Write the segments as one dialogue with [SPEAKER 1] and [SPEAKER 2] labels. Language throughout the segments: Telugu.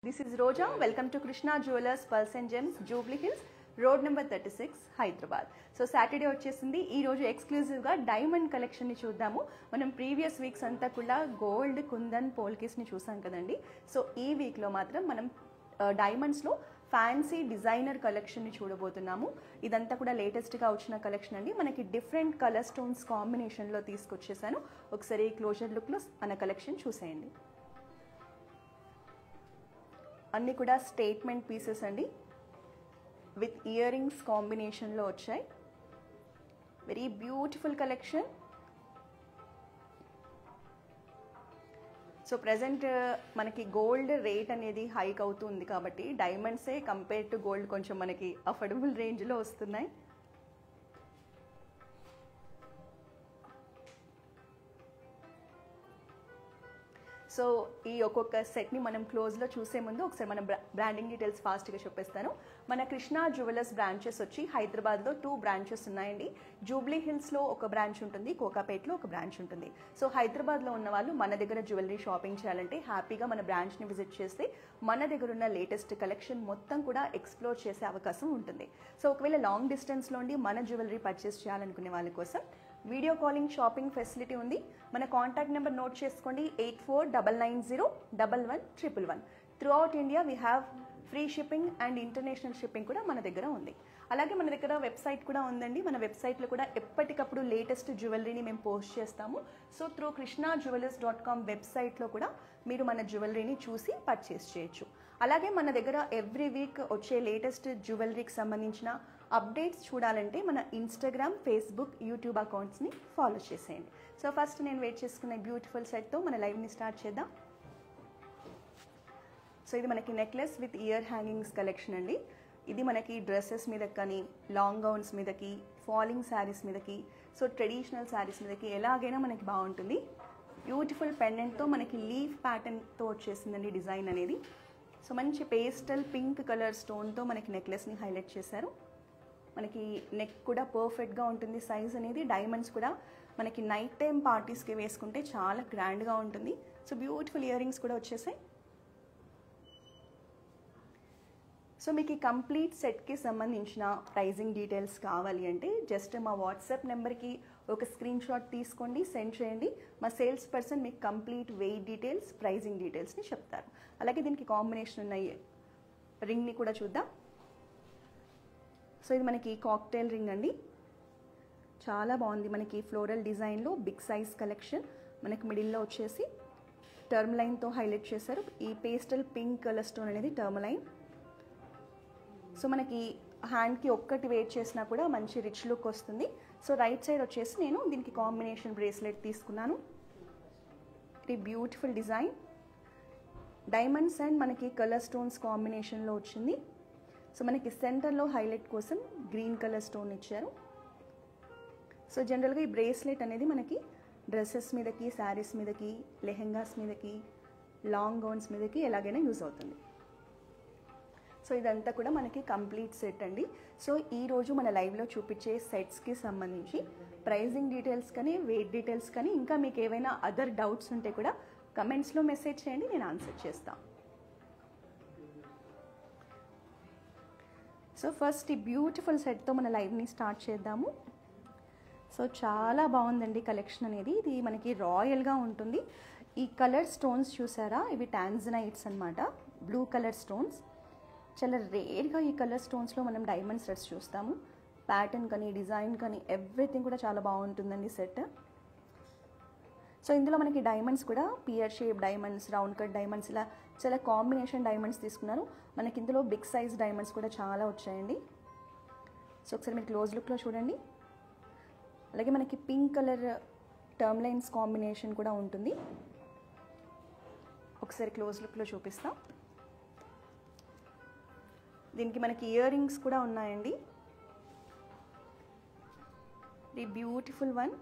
[SPEAKER 1] This is Roja. Welcome to Krishna Jewelers Pearls and Gems, Jubilee Hills, road number 36 Hyderabad. So Saturday వచ్చేసింది. ఈ రోజు ఎక్స్క్లూజివ్గా డైమండ్ కలెక్షన్ని చూద్దాము. మనం ప్రీవియస్ వీక్స్ అంతా కూడా గోల్డ్, కుందన్, పోల్కిస్ని చూసాం కదండి. సో ఈ వీక్లో మాత్రం మనం డైమండ్స్లో ఫ్యాన్సీ డిజైనర్ కలెక్షన్ని చూడబోతున్నాము. ఇదంతా కూడా లేటెస్ట్గా వచ్చిన కలెక్షన్ అండి. మనకి డిఫరెంట్ కలర్ స్టోన్స్ కాంబినేషన్లో తీసుకొచ్చేసాను. ఒకసారి క్లోజర్ లుక్లో మన కలెక్షన్ చూసేయండి. అన్నీ కూడా స్టేట్మెంట్ పీసెస్ అండి, విత్ ఇయర్ రింగ్స్ కాంబినేషన్లో వచ్చాయి. Very beautiful collection. So present మనకి గోల్డ్ రేట్ అనేది హైక్ అవుతుంది కాబట్టి డైమండ్సే కంపేర్ టు గోల్డ్ కొంచెం మనకి అఫోర్డబుల్ రేంజ్లో వస్తున్నాయి. సో ఈ ఒక్కొక్క సెట్ని మనం క్లోజ్లో చూసే ముందు ఒకసారి మన బ్రాండింగ్ డీటెయిల్స్ ఫాస్ట్గా చెప్పేస్తాను. మన కృష్ణా జ్యువెలర్స్ బ్రాంచెస్ వచ్చి హైదరాబాద్లో 2 బ్రాంచెస్ ఉన్నాయండి. జూబ్లీ హిల్స్లో ఒక బ్రాంచ్ ఉంటుంది, కోకాపేట్లో ఒక బ్రాంచ్ ఉంటుంది. సో హైదరాబాద్లో ఉన్న వాళ్ళు మన దగ్గర జ్యువెలరీ షాపింగ్ చేయాలంటే హ్యాపీగా మన బ్రాంచ్ని విజిట్ చేస్తే మన దగ్గర ఉన్న లేటెస్ట్ కలెక్షన్ మొత్తం కూడా ఎక్స్ప్లోర్ చేసే అవకాశం ఉంటుంది. సో ఒకవేళ లాంగ్ డిస్టెన్స్లో ఉండి మన జ్యువెలరీ పర్చేస్ చేయాలనుకునే వాళ్ళ కోసం వీడియో కాలింగ్ షాపింగ్ ఫెసిలిటీ ఉంది. మన కాంటాక్ట్ నెంబర్ నోట్ చేసుకోండి, 8499011111. Through out India we have free shipping and international shipping కూడా మన దగ్గర ఉంది. అలాగే మన దగ్గర వెబ్సైట్ కూడా ఉందండి. మన వెబ్సైట్లో కూడా ఎప్పటికప్పుడు లేటెస్ట్ జ్యువెలరీని మేము పోస్ట్ చేస్తాము. సో త్రూ krishnajewelers.com వెబ్సైట్లో కూడా మీరు మన జ్యువెలరీని చూసి పర్చేస్ చేయొచ్చు. అలాగే మన దగ్గర ఎవ్రీ వీక్ వచ్చే లేటెస్ట్ జ్యువెలరీకి సంబంధించిన అప్డేట్స్ చూడాలంటే మన ఇన్స్టాగ్రామ్, ఫేస్బుక్, యూట్యూబ్ అకౌంట్స్ని ఫాలో చేసేయండి. సో ఫస్ట్ నేను వెయిట్ చేసుకునే బ్యూటిఫుల్ సెట్తో మన లైవ్ని స్టార్ట్ చేద్దాం. సో ఇది మనకి necklace with ear hangings collection అండి. ఇది మనకి డ్రెస్సెస్ మీద కానీ, లాంగ్ గౌన్స్ మీదకి, ఫాలింగ్ శారీస్ మీదకి, సో ట్రెడిషనల్ శారీస్ మీదకి ఎలాగైనా మనకి బాగుంటుంది. బ్యూటిఫుల్ పెండెంట్తో మనకి లీఫ్ ప్యాటర్న్తో వచ్చేసిందండి డిజైన్ అనేది. సో మంచి పేస్టల్ పింక్ కలర్ స్టోన్తో మనకి నెక్లెస్ని హైలైట్ చేశారు. మనకి నెక్ కూడా పర్ఫెక్ట్గా ఉంటుంది సైజ్ అనేది. డైమండ్స్ కూడా మనకి నైట్ టైం పార్టీస్కి వేసుకుంటే చాలా గ్రాండ్గా ఉంటుంది. సో బ్యూటిఫుల్ ఇయర్ రింగ్స్ కూడా వచ్చేసాయి. సో మీకు ఈ కంప్లీట్ సెట్కి సంబంధించిన ప్రైజింగ్ డీటెయిల్స్ కావాలి అంటే జస్ట్ మా వాట్సాప్ నెంబర్కి ఒక స్క్రీన్ షాట్ తీసుకోండి, సెండ్ చేయండి. మా సేల్స్ పర్సన్ మీకు కంప్లీట్ వెయిట్ డీటెయిల్స్, ప్రైజింగ్ డీటెయిల్స్ని చెప్తారు. అలాగే దీనికి కాంబినేషన్ ఉన్న రింగ్ని కూడా చూద్దాం. సో ఇది మనకి కాక్టైల్ రింగ్ అండి, చాలా బాగుంది. మనకి ఫ్లోరల్ డిజైన్లో బిగ్ సైజ్ కలెక్షన్. మనకి మిడిల్లో వచ్చేసి టర్మ్ లైన్తో హైలైట్ చేశారు. ఈ పేస్టల్ పింక్ కలర్ స్టోన్ అనేది టర్మ్ లైన్. సో మనకి హ్యాండ్కి ఒక్కటి వెయిట్ చేసినా కూడా మంచి రిచ్ లుక్ వస్తుంది. సో రైట్ సైడ్ వచ్చేసి నేను దీనికి కాంబినేషన్ బ్రేస్లెట్ తీసుకున్నాను. ఇది బ్యూటిఫుల్ డిజైన్, డైమండ్స్ అండ్ మనకి కలర్ స్టోన్స్ కాంబినేషన్లో వచ్చింది. సో మనకి సెంటర్లో హైలైట్ కోసం గ్రీన్ కలర్ స్టోన్ ఇచ్చారు. సో జనరల్గా ఈ బ్రేస్లెట్ అనేది మనకి డ్రెస్సెస్ మీదకి, శారీస్ మీదకి, లెహెంగాస్ మీదకి, లాంగ్ గౌన్స్ మీదకి ఎలాగైనా యూజ్ అవుతుంది. సో ఇదంతా కూడా మనకి కంప్లీట్ సెట్ అండి. సో ఈరోజు మన లైవ్లో చూపించే సెట్స్కి సంబంధించి ప్రైజింగ్ డీటెయిల్స్ కానీ, వెయిట్ డీటెయిల్స్ కానీ, ఇంకా మీకు ఏవైనా అదర్ డౌట్స్ ఉంటే కూడా కమెంట్స్లో మెసేజ్ చేయండి, నేను ఆన్సర్ చేస్తాను. సో ఫస్ట్ ఈ బ్యూటిఫుల్ సెట్తో మన లైవ్ని స్టార్ట్ చేద్దాము. సో చాలా బాగుందండి కలెక్షన్ అనేది. ఇది మనకి రాయల్గా ఉంటుంది. ఈ కలర్ స్టోన్స్ చూసారా, ఇవి టాంజనైట్స్ అన్నమాట, బ్లూ కలర్ స్టోన్స్. చాలా రేర్గా ఈ కలర్ స్టోన్స్లో మనం డైమండ్ సెట్స్ చూస్తాము. ప్యాటర్న్ కానీ, డిజైన్ కానీ ఎవ్రీథింగ్ కూడా చాలా బాగుంటుందండి సెట్. సో ఇందులో మనకి డైమండ్స్ కూడా pear shape diamonds, round cut diamonds, ఇలా చాలా కాంబినేషన్ డైమండ్స్ తీసుకున్నారు. మనకి ఇందులో బిగ్ సైజ్ డైమండ్స్ కూడా చాలా వచ్చాయండి. సో ఒకసారి మీరు క్లోజ్ లుక్లో చూడండి. అలాగే మనకి pink colour term lines combination కూడా ఉంటుంది. ఒకసారి క్లోజ్ లుక్లో చూపిస్తాం. దీనికి మనకి ఇయర్ రింగ్స్ కూడా ఉన్నాయండి. ఇది బ్యూటిఫుల్ వన్.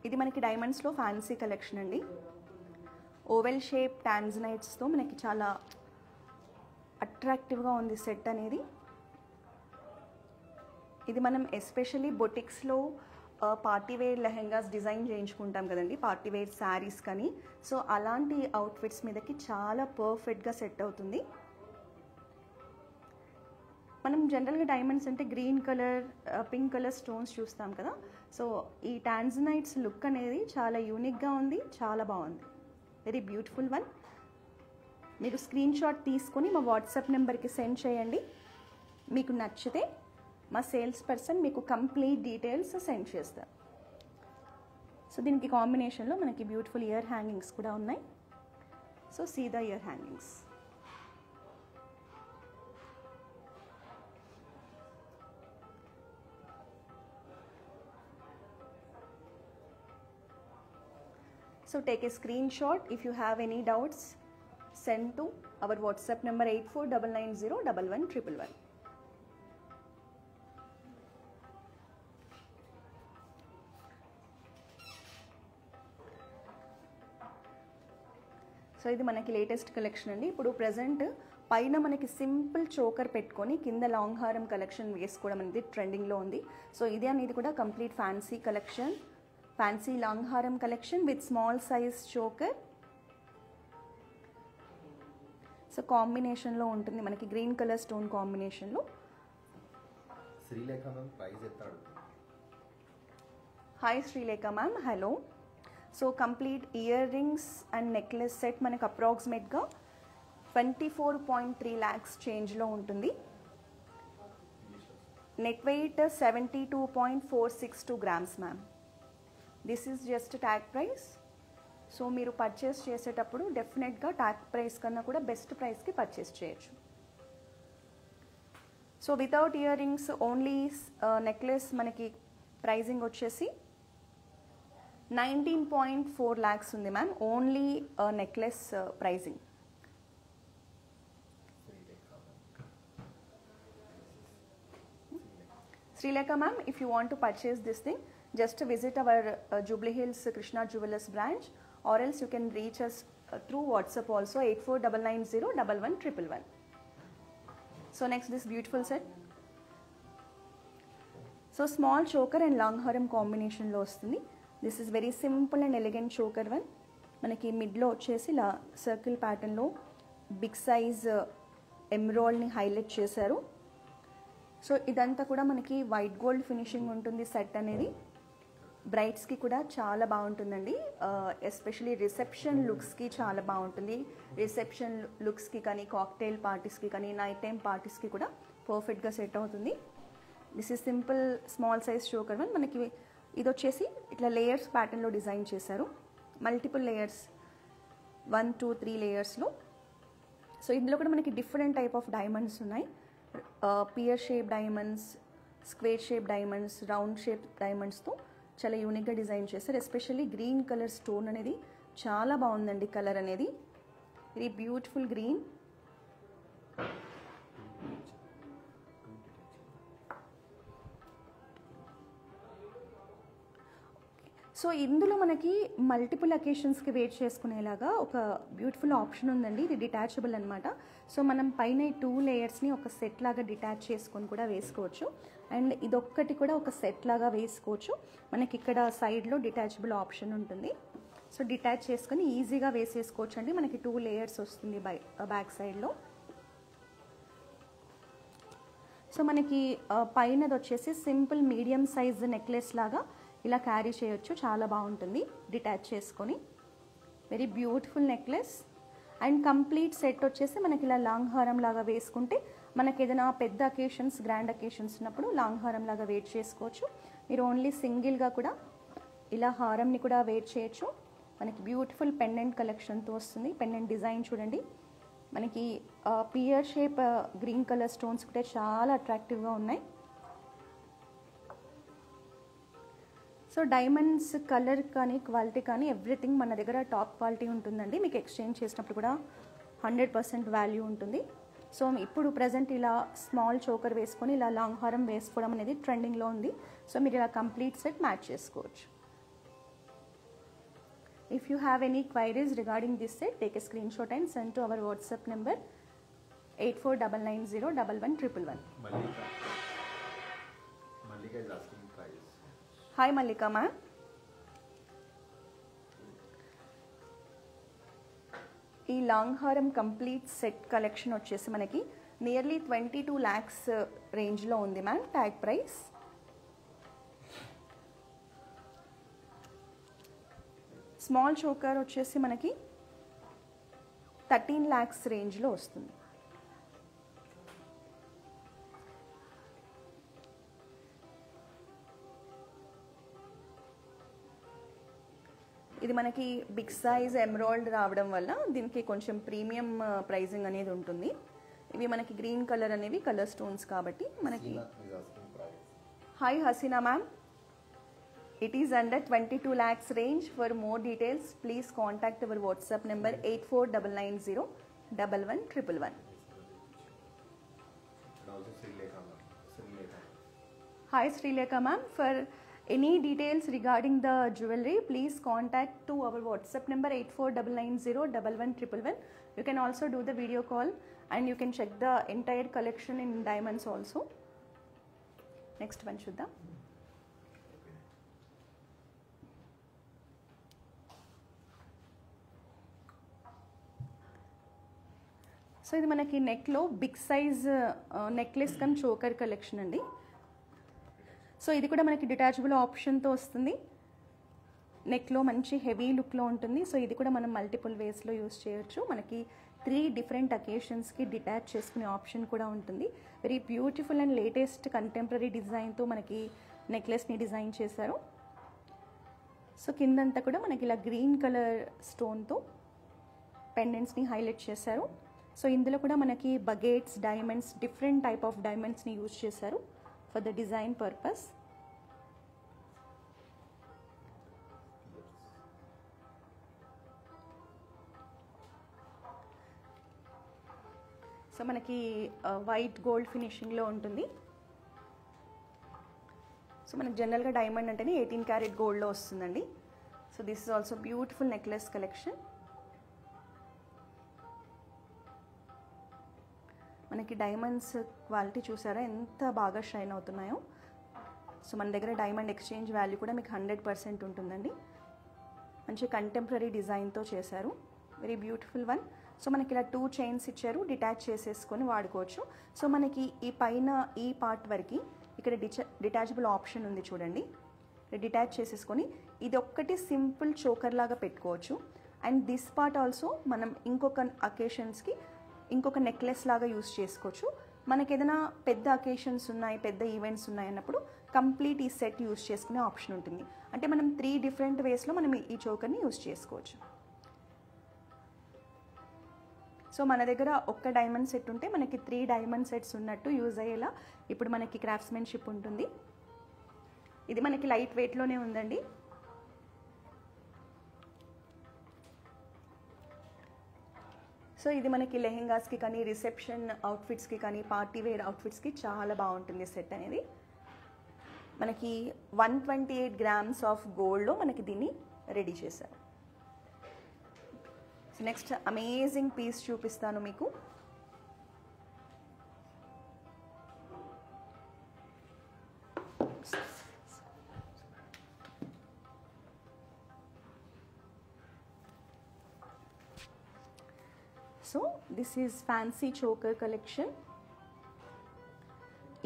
[SPEAKER 1] ఇది మనకి డైమండ్స్లో ఫ్యాన్సీ కలెక్షన్ అండి. ఓవెల్ షేప్ టాంజనైట్స్తో మనకి చాలా అట్రాక్టివ్గా ఉంది సెట్ అనేది. ఇది మనం ఎస్పెషల్లీ బొటిక్స్లో పార్టీ వేర్ లెహెంగాస్ డిజైన్ చేయించుకుంటాం కదండి, పార్టీ వేర్ శారీస్ కానీ. సో అలాంటి అవుట్ఫిట్స్ మీదకి చాలా పర్ఫెక్ట్గా సెట్ అవుతుంది. మనం జనరల్గా డైమండ్స్ అంటే green colour, pink colour stones చూస్తాం కదా. సో ఈ టాంజనైట్స్ లుక్ అనేది చాలా యూనిక్గా ఉంది, చాలా బాగుంది. Very beautiful one. మీరు స్క్రీన్ షాట్ తీసుకొని మా వాట్సాప్ నెంబర్కి సెండ్ చేయండి. మీకు నచ్చితే మా సేల్స్ పర్సన్ మీకు కంప్లీట్ డీటెయిల్స్ సెండ్ చేస్తారు. సో దీనికి కాంబినేషన్లో మనకి బ్యూటిఫుల్ ఇయర్ హ్యాంగింగ్స్ కూడా ఉన్నాయి. So see the ear hangings. So take a screenshot. If you have any doubts, send to our WhatsApp number 8499011111. So ఇది మనకి లేటెస్ట్ కలెక్షన్ అండి. ఇప్పుడు ప్రజెంట్ పైన మనకి సింపుల్ చోకర్ పెట్టుకొని కింద లాంగ్ హారం కలెక్షన్ వేసుకోవడం అనేది ట్రెండింగ్లో ఉంది. సో ఇది అనేది కూడా complete fancy collection, fancy long హారం collection with small size choker. So కాంబినేషన్లో ఉంటుంది మనకి గ్రీన్ కలర్ స్టోన్ కాంబినేషన్లో.
[SPEAKER 2] శ్రీలేఖ మ్యామ్ ప్రైస్ ఎంత అడుగుతుంది?
[SPEAKER 1] Hi Srilekha ma'am, hello. So complete ear rings and necklace set మనకు అప్రాక్సిమేట్గా 24.3 lakhs చేంజ్లో ఉంటుంది. Net weight 72.462 grams ma'am. This is just tag price. So మీరు పర్చేస్ చేసేటప్పుడు డెఫినెట్గా ట్యాగ్ ప్రైస్ కన్నా కూడా బెస్ట్ ప్రైస్కి పర్చేస్ చేయొచ్చు. So without earrings only necklace మనకి ప్రైజింగ్ వచ్చేసి 19.4 lakhs ఉంది ma'am. Only necklace pricing. Srilekha ma'am, if you want to purchase this thing, just visit our Jubilee Hills Krishna Jewellers branch, or else you can reach us through WhatsApp also 8499011111. So next, this beautiful set. So small choker and long haram combination lo vastundi. This is very simple and elegant choker one. Manaki mid lo vachesi la circle pattern lo big size emerald ni highlight chesaru. So ఇదంతా కూడా మనకి వైట్ గోల్డ్ ఫినిషింగ్ ఉంటుంది సెట్ అనేది. బ్రైడ్స్కి కూడా చాలా బాగుంటుందండి. ఎస్పెషలీ రిసెప్షన్ లుక్స్కి చాలా బాగుంటుంది. రిసెప్షన్ లుక్స్కి కానీ, కాక్టైల్ పార్టీస్కి కానీ, నైట్ టైం పార్టీస్కి కూడా పర్ఫెక్ట్గా సెట్ అవుతుంది. This is simple small size choker one. మనకి ఇది వచ్చేసి ఇట్లా లేయర్స్ ప్యాటర్న్లో డిజైన్ చేశారు. Multiple layers, 1, 2, 3 లేయర్స్లో. సో ఇందులో కూడా మనకి డిఫరెంట్ టైప్ ఆఫ్ డైమండ్స్ ఉన్నాయి. Pear shape diamonds, square shape diamonds, round shape డైమండ్స్తో చాలా యూనిక్గా డిజైన్ చేస్తారు. ఎస్పెషల్లీ గ్రీన్ కలర్ స్టోన్ అనేది చాలా బాగుందండి. కలర్ అనేది వెరీ బ్యూటిఫుల్ గ్రీన్. సో ఇందులో మనకి మల్టిపుల్ అకేషన్స్కి వేర్ చేసుకునేలాగా ఒక బ్యూటిఫుల్ ఆప్షన్ ఉందండి. ఇది డిటాచబుల్ అనమాట. సో మనం పైన ఈ 2 లేయర్స్ని ఒక సెట్ లాగా డిటాచ్ చేసుకొని కూడా వేసుకోవచ్చు. అండ్ ఇదొక్కటి కూడా ఒక సెట్ లాగా వేసుకోవచ్చు. మనకి ఇక్కడ సైడ్లో డిటాచబుల్ ఆప్షన్ ఉంటుంది. సో డిటాచ్ చేసుకొని ఈజీగా వేసేసుకోవచ్చు అండి. మనకి 2 లేయర్స్ వస్తుంది బ్యాక్ సైడ్లో. సో మనకి పైనది వచ్చేసి సింపుల్ మీడియం సైజ్ నెక్లెస్ లాగా ఇలా క్యారీ చేయొచ్చు. చాలా బాగుంటుంది డిటాచ్ చేసుకొని. Very beautiful necklace. And complete set వచ్చేసి మనకి ఇలా లాంగ్ హారం లాగా వేసుకుంటే మనకి ఏదైనా పెద్ద అకేషన్స్, గ్రాండ్ అకేషన్స్ ఉన్నప్పుడు లాంగ్ హారం లాగా వేర్ చేసుకోవచ్చు. మీరు ఓన్లీ సింగిల్గా కూడా ఇలా హారంని కూడా వేర్ చేయొచ్చు. మనకి బ్యూటిఫుల్ పెండెంట్ కలెక్షన్తో వస్తుంది. పెండెంట్ డిజైన్ చూడండి. మనకి pear shape green colour stones కూడా చాలా అట్రాక్టివ్గా ఉన్నాయి. సో డైమండ్స్ కలర్ కానీ, క్వాలిటీ కానీ ఎవ్రీథింగ్ మన దగ్గర టాప్ క్వాలిటీ ఉంటుందండి. మీకు ఎక్స్చేంజ్ చేసినప్పుడు కూడా 100% వాల్యూ ఉంటుంది. సో ఇప్పుడు ప్రజెంట్ ఇలా స్మాల్ చోకర్ వేసుకొని ఇలా లాంగ్ హారం వేసుకోవడం అనేది ట్రెండింగ్లో ఉంది. సో మీరు ఇలా కంప్లీట్ సెట్ మ్యాచ్ చేసుకోవచ్చు. If you have any queries regarding this set, take a screenshot and send to our WhatsApp number 8499011111.
[SPEAKER 2] Malika is asking price.
[SPEAKER 1] Hi Mallika ma'am. ఈ లాంగ్ హారం కంప్లీట్ సెట్ కలెక్షన్ వచ్చేసి మనకి నియర్లీ 22 lakhs రేంజ్లో ఉంది ma'am. Tag price small choker వచ్చేసి మనకి 13 lakhs రేంజ్లో వస్తుంది. ఇది మనకి బిగ్ సైజ్ ఎమరాల్డ్ రావడం వల్ల దీనికి కొంచెం ప్రీమియం ప్రైజింగ్ అనేది ఉంటుంది. ఇవి మనకి గ్రీన్ కలర్ అనేవి కలర్ స్టోన్స్ కాబట్టి మనకి. Hi Haseena ma'am. It is under 22 lakhs range. For more details, please contact our WhatsApp number 8499011111. Hi Srilekha ma'am. For any details regarding the jewelry, please contact to our WhatsApp number 8499011111. You can also do the video call and you can check the entire collection in diamonds also. Next one Shuddha. So ఇది మనకి నెక్లో big size necklace cum choker collection అండి. సో ఇది కూడా మనకి డిటాచబుల్ ఆప్షన్తో వస్తుంది. నెక్లో మంచి హెవీ లుక్లో ఉంటుంది. సో ఇది కూడా మనం మల్టిపుల్ వేస్లో యూస్ చేయొచ్చు. మనకి 3 different అకేషన్స్కి డిటాచ్ చేసుకునే ఆప్షన్ కూడా ఉంటుంది. Very beautiful and latest contemporary డిజైన్తో మనకి నెక్లెస్ని డిజైన్ చేశారు. సో కిందంతా కూడా మనకి ఇలా గ్రీన్ కలర్ స్టోన్తో పెండెంట్స్ని హైలైట్ చేశారు. సో ఇందులో కూడా మనకి baguettes, diamonds, different type of డైమండ్స్ని యూజ్ చేశారు for the design purpose. So మనకి వైట్ గోల్డ్ ఫినిషింగ్లో ఉంటుంది. సో మనకి జనరల్గా డైమండ్ అంటేనే 18 karat గోల్డ్లో వస్తుందండి. So this is also beautiful necklace collection. మనకి డైమండ్స్ క్వాలిటీ చూసారా ఎంత బాగా షైన్ అవుతున్నాయో. సో మన దగ్గర డైమండ్ ఎక్స్చేంజ్ వాల్యూ కూడా మీకు 100% ఉంటుందండి. మంచి కంటెంపరీ డిజైన్తో చేశారు. Very beautiful one. సో మనకి ఇలా 2 chains ఇచ్చారు, డిటాచ్ చేసేసుకొని వాడుకోవచ్చు. సో మనకి ఈ పైన ఈ పార్ట్ వరకు ఇక్కడ డిటాచబుల్ ఆప్షన్ ఉంది చూడండి. డిటాచ్ చేసేసుకొని ఇది ఒక్కటి సింపుల్ చోకర్ లాగా పెట్టుకోవచ్చు. అండ్ దిస్ పార్ట్ ఆల్సో మనం ఇంకొక అకేషన్స్కి ఇంకొక నెక్లెస్ లాగా యూస్ చేసుకోవచ్చు. మనకి ఏదైనా పెద్ద అకేషన్స్ ఉన్నాయి, పెద్ద ఈవెంట్స్ ఉన్నాయి అన్నప్పుడు కంప్లీట్ ఈ సెట్ యూస్ చేసుకునే ఆప్షన్ ఉంటుంది. అంటే మనం 3 different వేస్లో మనం ఈ చోకర్ని యూస్ చేసుకోవచ్చు. సో మన దగ్గర ఒక్క డైమండ్ సెట్ ఉంటే మనకి 3 diamond sets ఉన్నట్టు యూజ్ అయ్యేలా ఇప్పుడు మనకి క్రాఫ్ట్స్మెన్షిప్ ఉంటుంది. ఇది మనకి లైట్ వెయిట్లోనే ఉందండి. సో ఇది మనకి లెహెంగాస్కి కానీ, రిసెప్షన్ అవుట్ఫిట్స్కి కానీ, పార్టీ వేర్ అవుట్ఫిట్స్కి చాలా బాగుంటుంది సెట్ అనేది. మనకి 128 grams ఆఫ్ గోల్డ్లో మనకి దీన్ని రెడీ చేశారు. సో నెక్స్ట్ అమేజింగ్ పీస్ చూపిస్తాను మీకు. So this is fancy choker collection.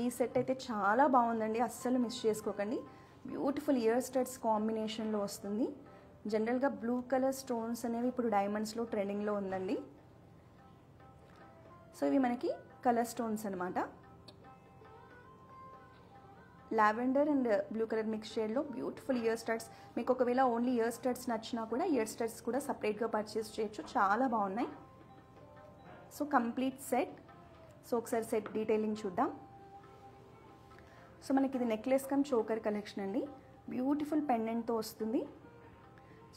[SPEAKER 1] ఈ సెట్ అయితే చాలా బాగుందండి, అస్సలు మిస్ చేసుకోకండి. బ్యూటిఫుల్ ఇయర్ స్టడ్స్ కాంబినేషన్లో వస్తుంది. జనరల్గా బ్లూ కలర్ స్టోన్స్ అనేవి ఇప్పుడు డైమండ్స్లో ట్రెండింగ్లో ఉందండి. సో ఇవి మనకి కలర్ స్టోన్స్ అనమాట. Lavender and blue colour mix షేడ్లో బ్యూటిఫుల్ ఇయర్ స్టడ్స్. మీకు ఒకవేళ ఓన్లీ ఇయర్ స్టడ్స్ నచ్చినా కూడా ఇయర్ స్టడ్స్ కూడా సపరేట్గా పర్చేస్ చేయొచ్చు. చాలా బాగున్నాయి. So complete set. సో ఒకసారి సెట్ డీటెయిలింగ్ చూద్దాం. సో మనకి ఇది నెక్లెస్ కమ్ చోకర్ కలెక్షన్ అండి. బ్యూటిఫుల్ పెండెంట్తో వస్తుంది.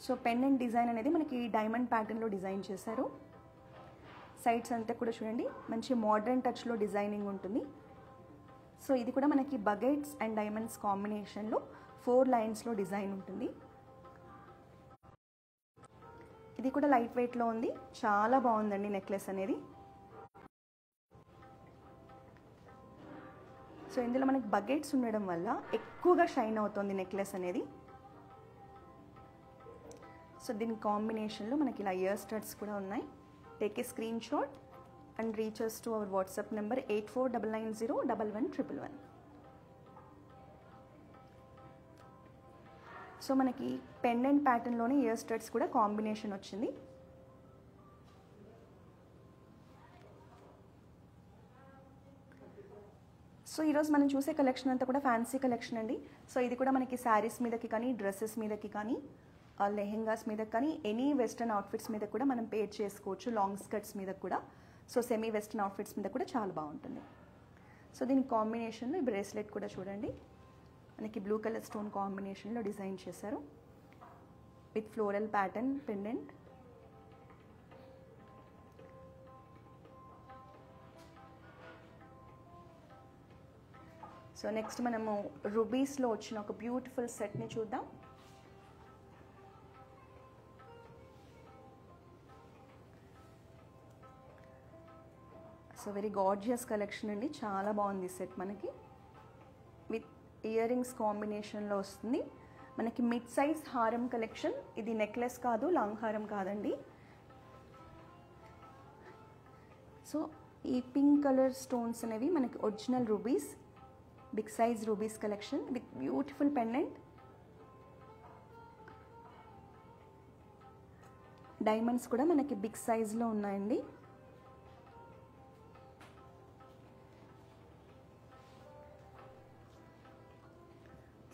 [SPEAKER 1] సో పెండెంట్ డిజైన్ అనేది మనకి డైమండ్ ప్యాటర్న్లో డిజైన్ చేశారు. సైడ్స్ అంతా కూడా చూడండి మంచి మోడర్న్ టచ్లో డిజైనింగ్ ఉంటుంది. సో ఇది కూడా మనకి బగెట్స్ అండ్ డైమండ్స్ కాంబినేషన్లో 4 లైన్స్లో డిజైన్ ఉంటుంది. ఇది కూడా లైట్ వెయిట్లో ఉంది. చాలా బాగుందండి నెక్లెస్ అనేది. సో ఇందులో మనకి బకెట్స్ ఉండడం వల్ల ఎక్కువగా షైన్ అవుతుంది నెక్లెస్ అనేది. సో దీని కాంబినేషన్లో మనకి ఇలా ఇయర్ స్టడ్స్ కూడా ఉన్నాయి. Take a screen shot and reaches to our WhatsApp number 8499011111. So మనకి పెండెంట్ ప్యాటర్న్లోనే ఇయర్ స్టడ్స్ కూడా కాంబినేషన్ వచ్చింది. సో ఈరోజు మనం చూసే కలెక్షన్ అంతా కూడా ఫ్యాన్సీ కలెక్షన్ అండి. సో ఇది కూడా మనకి శారీస్ మీదకి కానీ, డ్రెస్సెస్ మీదకి కానీ, లెహెంగాస్ మీద కానీ, ఎనీ వెస్ట్రన్ అవుట్ఫిట్స్ మీద కూడా మనం పేర్ చేసుకోవచ్చు. లాంగ్ స్కర్ట్స్ మీద కూడా, సో సెమీ వెస్ట్రన్ అవుట్ఫిట్స్ మీద కూడా చాలా బాగుంటుంది. సో దీని కాంబినేషన్లో ఈ బ్రేస్లెట్ కూడా చూడండి, మనకి బ్లూ కలర్ స్టోన్ కాంబినేషన్లో డిజైన్ చేశారు with floral pattern pendant. So next మనము రూబీస్లో వచ్చిన ఒక బ్యూటిఫుల్ సెట్ని చూద్దాం. సో వెరీ గార్జియస్ కలెక్షన్ అండి, చాలా బాగుంది సెట్. మనకి విత్ ఇయర్ రింగ్స్ కాంబినేషన్లో వస్తుంది. మనకి మిడ్ సైజ్ హారం కలెక్షన్. ఇది నెక్లెస్ కాదు, లాంగ్ హారం కాదండి. సో ఈ పింక్ కలర్ స్టోన్స్ అనేవి మనకి original rubies, big size rubies collection with beautiful pendant. Diamonds కూడా మనకి బిగ్ సైజ్లో ఉన్నాయండి.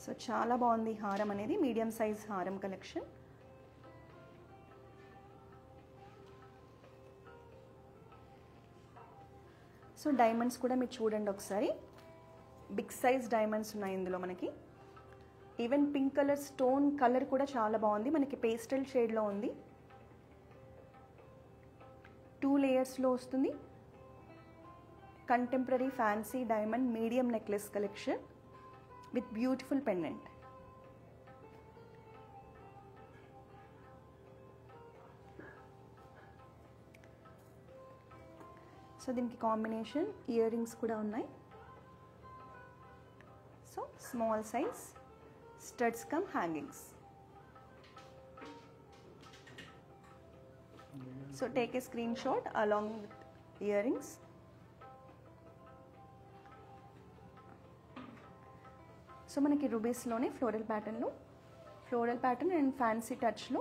[SPEAKER 1] సో చాలా బాగుంది హారం అనేది, మీడియం సైజ్ హారం కలెక్షన్. సో డైమండ్స్ కూడా మీరు చూడండి ఒకసారి, బిగ్ సైజ్ డైమండ్స్ ఉన్నాయి ఇందులో మనకి. Even pink colour stone colour కూడా చాలా బాగుంది, మనకి పేస్టల్ షేడ్లో ఉంది. 2 లేయర్స్లో వస్తుంది. Contemporary fancy diamond medium necklace collection with beautiful pendant. So దీనికి కాంబినేషన్ ఇయర్ రింగ్స్ కూడా ఉన్నాయి. So small size studs cum hangings. So take a screenshot along with earrings. So మనకి రూబీస్లోనే ఫ్లోరల్ ప్యాటర్న్ అండ్ ఫ్యాన్సీ టచ్లో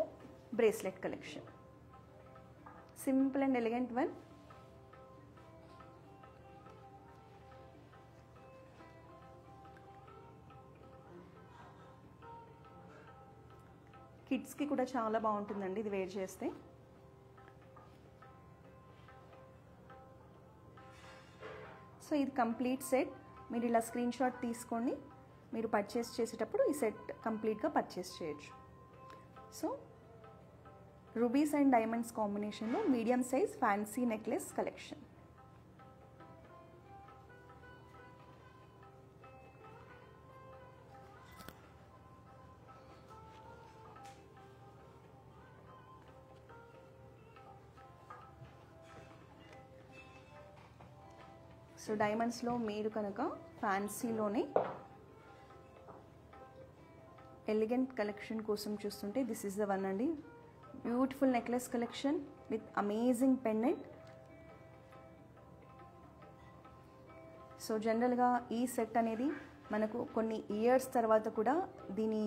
[SPEAKER 1] bracelet collection. Simple and elegant one. కిడ్స్కి కూడా చాలా బాగుంటుందండి ఇది వేర్ చేస్తే. సో ఇది కంప్లీట్ సెట్. మీరు ఇలా స్క్రీన్ షాట్ తీసుకోండి, మీరు పర్చేస్ చేసేటప్పుడు ఈ సెట్ కంప్లీట్గా పర్చేస్ చేయొచ్చు. సో రూబీస్ అండ్ డైమండ్స్ కాంబినేషన్లో medium size fancy necklace collection. So డైమండ్స్లో మీరు కనుక ఫ్యాన్సీలోనే ఎలిగెంట్ కలెక్షన్ కోసం చూస్తుంటే దిస్ ఈస్ ద వన్ అండి. Beautiful necklace collection with amazing pendant. So జనరల్గా ఈ సెట్ అనేది మనకు కొన్ని ఇయర్స్ తర్వాత కూడా దీని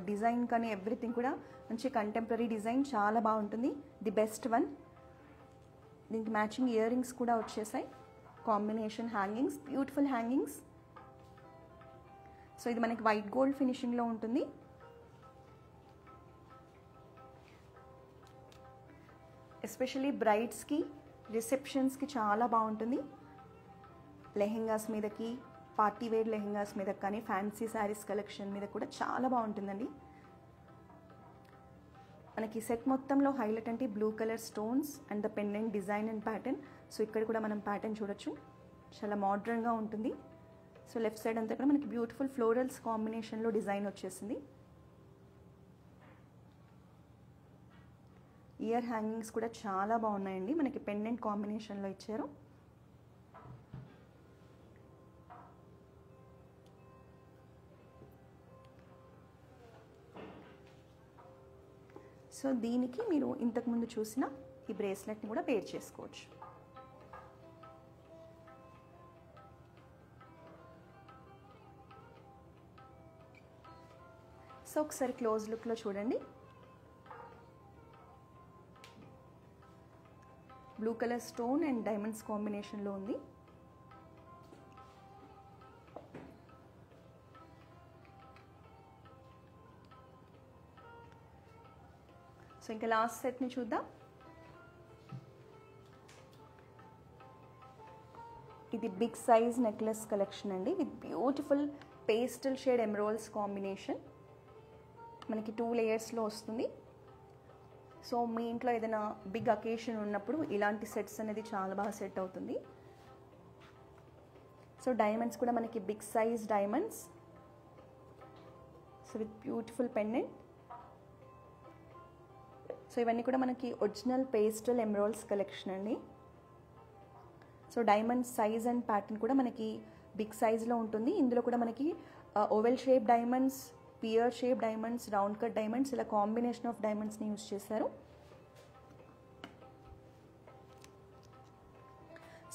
[SPEAKER 1] డిజైన్ కానీ ఎవ్రీథింగ్ కూడా మంచి కంటెంపరీ డిజైన్, చాలా బాగుంటుంది. The best one. దీనికి మ్యాచింగ్ ఇయర్ రింగ్స్ కూడా వచ్చేసాయి. Combination hangings, beautiful hangings. So ఇది మనకి వైట్ గోల్డ్ ఫినిషింగ్లో ఉంటుంది. ఎస్పెషలీ బ్రైడ్స్కి, రిసెప్షన్స్కి చాలా బాగుంటుంది. లెహెంగాస్ మీదకి, పార్టీ వేర్ లెహెంగాస్ మీద కానీ, ఫ్యాన్సీ శారీస్ కలెక్షన్ మీద కూడా చాలా బాగుంటుందండి. మనకి సెట్ మొత్తంలో హైలైట్ అంటే blue colour stones and the pendant design and pattern. So ఇక్కడ కూడా మనం ప్యాటర్న్ చూడొచ్చు, చాలా మోడ్రన్గా ఉంటుంది. సో లెఫ్ట్ సైడ్ అంతా కూడా మనకి బ్యూటిఫుల్ ఫ్లోరల్స్ కాంబినేషన్లో డిజైన్ వచ్చేసింది. ఇయర్ హ్యాంగింగ్స్ కూడా చాలా బాగున్నాయండి, మనకి పెండెంట్ కాంబినేషన్లో ఇచ్చారు. సో దీనికి మీరు ఇంతకుముందు చూసిన ఈ బ్రేస్లెట్ని కూడా పేర్ చేసుకోవచ్చు. సో ఒకసారి క్లోజ్ లుక్లో చూడండి. Blue colour stone and diamonds కాంబినేషన్లో ఉంది. సో ఇంకా లాస్ట్ సెట్ని చూద్దాం. ఇది బిగ్ సైజ్ నెక్లెస్ కలెక్షన్ అండి, with beautiful pastel shade emeralds combination. మనకి 2 లేయర్స్లో వస్తుంది. సో మీ ఇంట్లో ఏదైనా బిగ్ అకేషన్ ఉన్నప్పుడు ఇలాంటి సెట్స్ అనేది చాలా బాగా సెట్ అవుతుంది. సో డైమండ్స్ కూడా మనకి big size diamonds, so with beautiful pendant. So ఇవన్నీ కూడా మనకి ఒరిజినల్ పేస్టల్ ఎమరాల్డ్స్ కలెక్షన్ అండి. So diamond size and pattern కూడా మనకి బిగ్ సైజ్లో ఉంటుంది. ఇందులో కూడా మనకి oval shape diamonds, pear shape diamonds, round cut diamonds, ఇలా కాంబినేషన్ ఆఫ్ డైమండ్స్ని యూజ్ చేశారు.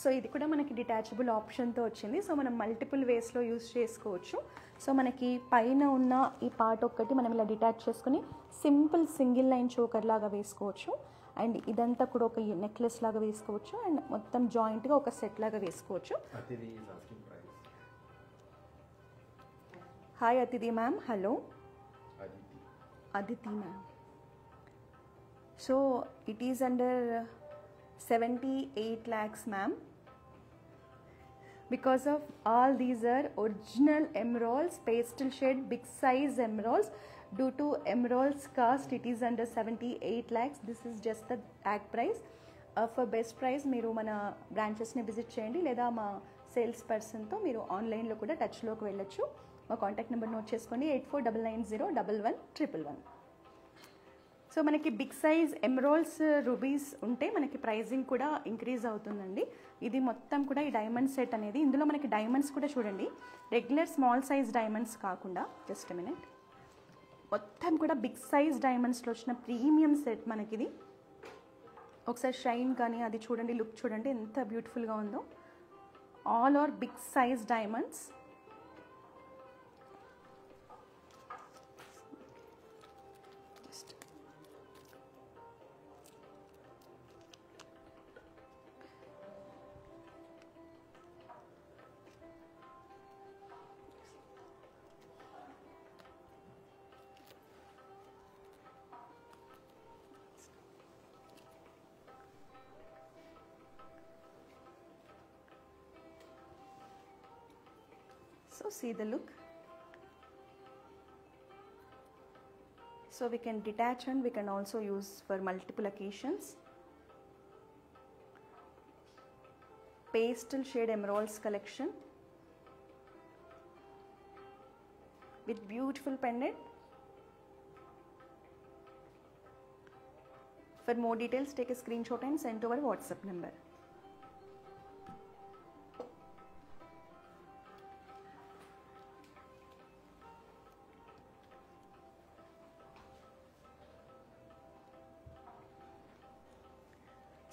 [SPEAKER 1] సో ఇది కూడా మనకి డిటాచబుల్ ఆప్షన్తో వచ్చింది. సో మనం మల్టిపుల్ వేస్లో యూజ్ చేసుకోవచ్చు. సో మనకి పైన ఉన్న ఈ పార్ట్ ఒక్కటి మనం ఇలా డిటాచ్ చేసుకుని సింపుల్ సింగిల్ లైన్ చోకర్ లాగా వేసుకోవచ్చు. అండ్ ఇదంతా కూడా ఒక నెక్లెస్ లాగా వేసుకోవచ్చు. అండ్ మొత్తం జాయింట్గా ఒక సెట్ లాగా వేసుకోవచ్చు. హాయ్ అతిథి ma'am. Hello Aditi ma'am. So it is under 78 lakhs ma'am, because of all these are original emeralds, pastel shade big size emeralds. Due to emeralds cost it is under 78 lakhs. This is just the tag price. For best price మీరు మన బ్రాంచెస్ని విజిట్ చేయండి, లేదా మా సేల్స్ పర్సన్తో మీరు ఆన్లైన్లో కూడా టచ్లోకి వెళ్ళొచ్చు. మా కాంటాక్ట్ నెంబర్ నోట్ చేసుకోండి, 8499011111. సో మనకి బిగ్ సైజ్ ఎమరాల్డ్స్ రూబీస్ ఉంటే మనకి ప్రైజింగ్ కూడా ఇంక్రీజ్ అవుతుందండి. ఇది మొత్తం కూడా ఈ డైమండ్ సెట్ అనేది, ఇందులో మనకి డైమండ్స్ కూడా చూడండి, రెగ్యులర్ స్మాల్ సైజ్ డైమండ్స్ కాకుండా, జస్ట్ మినిట్, మొత్తం కూడా బిగ్ సైజ్ డైమండ్స్లో వచ్చిన ప్రీమియం సెట్ మనకి ఇది. ఒకసారి షైన్ కానీ అది చూడండి, లుక్ చూడండి ఎంత బ్యూటిఫుల్గా ఉందో. All are big size diamonds. So see the look. So we can detach and we can also use for multiple occasions. Pastel shade emeralds collection with beautiful pendant. For more details, take a screenshot and send to our WhatsApp number.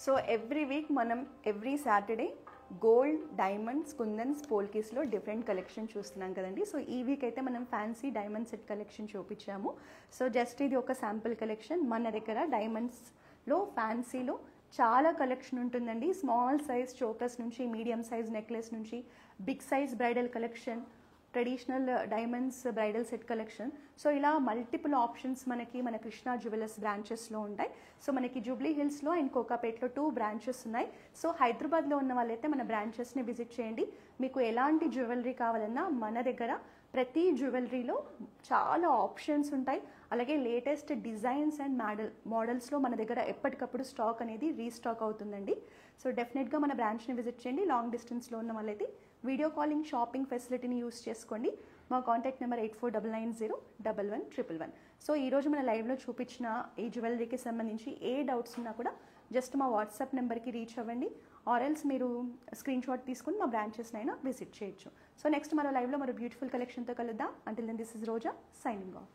[SPEAKER 1] So every week మనం ఎవ్రీ సాటర్డే గోల్డ్, డైమండ్స్, కుందన్స్, పోల్కీస్లో డిఫరెంట్ కలెక్షన్ చూస్తున్నాం కదండి. సో ఈ వీక్ అయితే మనం ఫ్యాన్సీ డైమండ్ సెట్ కలెక్షన్ చూపించాము. సో జస్ట్ ఇది ఒక శాంపుల్ కలెక్షన్. మన దగ్గర డైమండ్స్లో ఫ్యాన్సీలో చాలా కలెక్షన్ ఉంటుందండి. స్మాల్ సైజ్ చోకర్స్ నుంచి, మీడియం సైజ్ నెక్లెస్ నుంచి, big size bridal collection, traditional diamonds bridal set collection. So ఇలా మల్టిపుల్ ఆప్షన్స్ మనకి మన కృష్ణా జ్యువెలర్స్ బ్రాంచెస్లో ఉంటాయి. సో మనకి జూబ్లీ హిల్స్లో అండ్ కోకాపేట్లో 2 బ్రాంచెస్ ఉన్నాయి. సో హైదరాబాద్లో ఉన్న వాళ్ళైతే మన బ్రాంచెస్ని విజిట్ చేయండి. మీకు ఎలాంటి జ్యువెలరీ కావాలన్నా మన దగ్గర ప్రతి జ్యువెలరీలో చాలా ఆప్షన్స్ ఉంటాయి. అలాగే లేటెస్ట్ డిజైన్స్ అండ్ మోడల్స్లో మన దగ్గర ఎప్పటికప్పుడు స్టాక్ అనేది రీస్టాక్ అవుతుందండి. సో డెఫినెట్గా మన బ్రాంచ్ని విజిట్ చేయండి. లాంగ్ డిస్టెన్స్లో ఉన్న వాళ్ళైతే వీడియో కాలింగ్, షాపింగ్ ఫెసిలిటీని యూస్ చేసుకోండి. మా కాంటాక్ట్ నెంబర్ 8499011111. సో ఈరోజు మన లైవ్లో చూపించిన ఈ జ్యువెలరీకి సంబంధించి ఏ డౌట్స్ ఉన్నా కూడా జస్ట్ మా వాట్సాప్ నెంబర్కి రీచ్ అవ్వండి. ఆర్ఎల్స్ మీరు స్క్రీన్ షాట్ తీసుకుని మా బ్రాంచెస్నైనా విజిట్ చేయొచ్చు. సో నెక్స్ట్ మరో లైవ్లో మరో బ్యూటిఫుల్ కలెక్షన్తో కలుద్దాం. Until then this is Roja signing of.